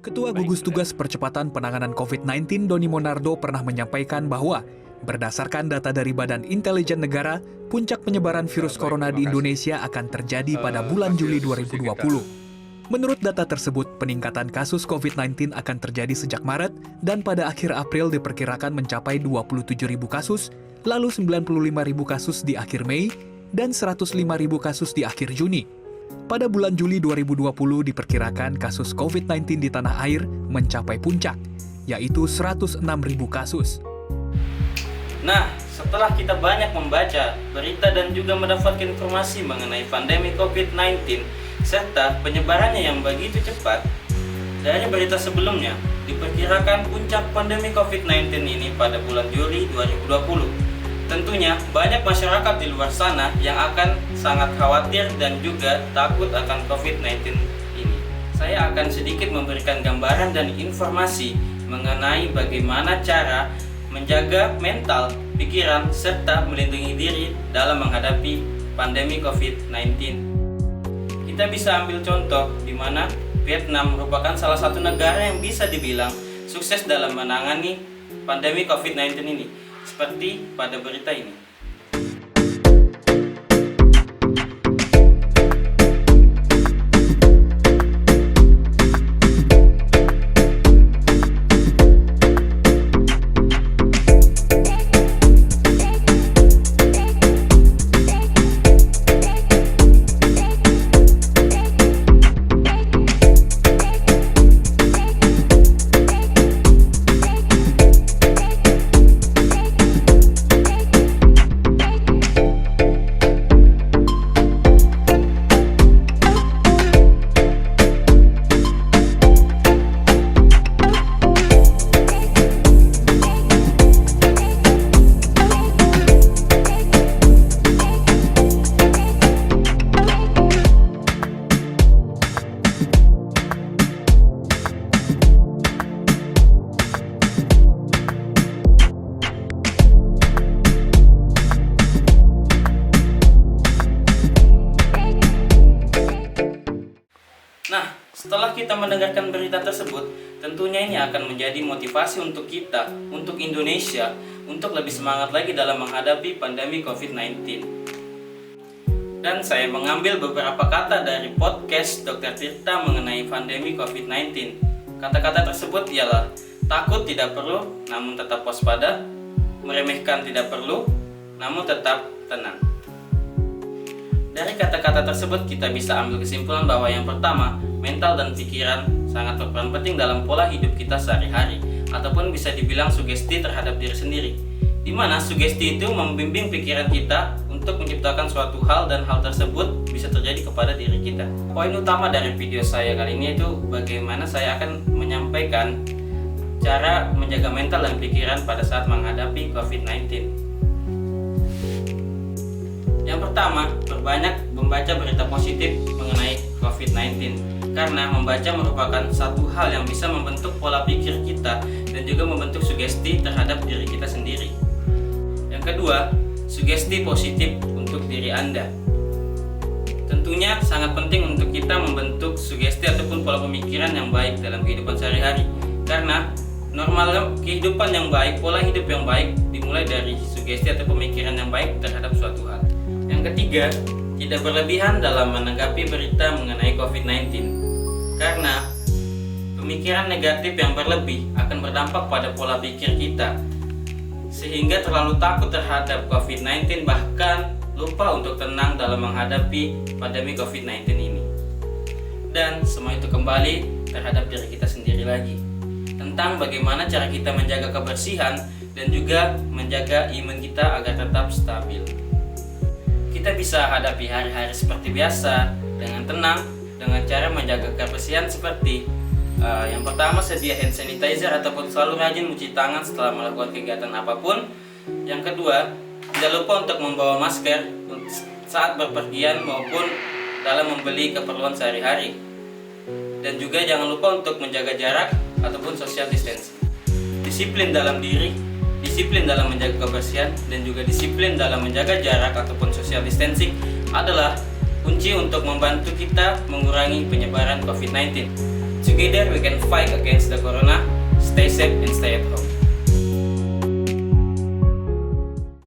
Ketua Gugus Tugas Percepatan Penanganan COVID-19 Doni Monardo pernah menyampaikan bahwa berdasarkan data dari Badan Intelijen Negara, puncak penyebaran virus corona di Indonesia akan terjadi pada bulan Juli 2020. Menurut data tersebut, peningkatan kasus COVID-19 akan terjadi sejak Maret dan pada akhir April diperkirakan mencapai 27.000 kasus, lalu 95.000 kasus di akhir Mei, dan 105.000 kasus di akhir Juni. Pada bulan Juli 2020 diperkirakan kasus COVID-19 di tanah air mencapai puncak, yaitu 106.000 kasus. Nah, setelah kita banyak membaca berita dan juga mendapatkan informasi mengenai pandemi COVID-19 serta penyebarannya yang begitu cepat, dari berita sebelumnya diperkirakan puncak pandemi COVID-19 ini pada bulan Juli 2020. Tentunya banyak masyarakat di luar sana yang akan sangat khawatir dan juga takut akan COVID-19 ini. Saya akan sedikit memberikan gambaran dan informasi mengenai bagaimana cara menjaga mental, pikiran, serta melindungi diri dalam menghadapi pandemi COVID-19. Kita bisa ambil contoh di mana Vietnam merupakan salah satu negara yang bisa dibilang sukses dalam menangani pandemi COVID-19 ini, seperti pada berita ini. Nah, setelah kita mendengarkan berita tersebut, tentunya ini akan menjadi motivasi untuk kita, untuk Indonesia, untuk lebih semangat lagi dalam menghadapi pandemi COVID-19. Dan saya mengambil beberapa kata dari podcast Dr. Tirta mengenai pandemi COVID-19. Kata-kata tersebut ialah, takut tidak perlu, namun tetap waspada, meremehkan tidak perlu, namun tetap tenang. Dari kata-kata tersebut kita bisa ambil kesimpulan bahwa yang pertama, mental dan pikiran sangat berperan penting dalam pola hidup kita sehari-hari, ataupun bisa dibilang sugesti terhadap diri sendiri, di mana sugesti itu membimbing pikiran kita untuk menciptakan suatu hal dan hal tersebut bisa terjadi kepada diri kita. Poin utama dari video saya kali ini itu bagaimana saya akan menyampaikan cara menjaga mental dan pikiran pada saat menghadapi COVID-19. Yang pertama, berbanyak membaca berita positif mengenai COVID-19, karena membaca merupakan satu hal yang bisa membentuk pola pikir kita dan juga membentuk sugesti terhadap diri kita sendiri. Yang kedua, sugesti positif untuk diri Anda. Tentunya sangat penting untuk kita membentuk sugesti ataupun pola pemikiran yang baik dalam kehidupan sehari-hari, karena normal kehidupan yang baik, pola hidup yang baik dimulai dari sugesti atau pemikiran yang baik terhadap suatu hal. Yang ketiga, tidak berlebihan dalam menanggapi berita mengenai COVID-19, karena pemikiran negatif yang berlebih akan berdampak pada pola pikir kita, sehingga terlalu takut terhadap COVID-19 bahkan lupa untuk tenang dalam menghadapi pandemi COVID-19 ini. Dan semua itu kembali terhadap diri kita sendiri lagi, tentang bagaimana cara kita menjaga kebersihan dan juga menjaga imun kita agar tetap stabil. Kita bisa hadapi hari-hari seperti biasa dengan tenang dengan cara menjaga kebersihan seperti yang pertama, sedia hand sanitizer ataupun selalu rajin mencuci tangan setelah melakukan kegiatan apapun. Yang kedua, tidak lupa untuk membawa masker saat berpergian maupun dalam membeli keperluan sehari-hari. Dan juga jangan lupa untuk menjaga jarak ataupun social distancing. Disiplin dalam diri, disiplin dalam menjaga kebersihan, dan juga disiplin dalam menjaga jarak ataupun social distancing adalah kunci untuk membantu kita mengurangi penyebaran COVID-19. Together we can fight against the corona. Stay safe and stay at home.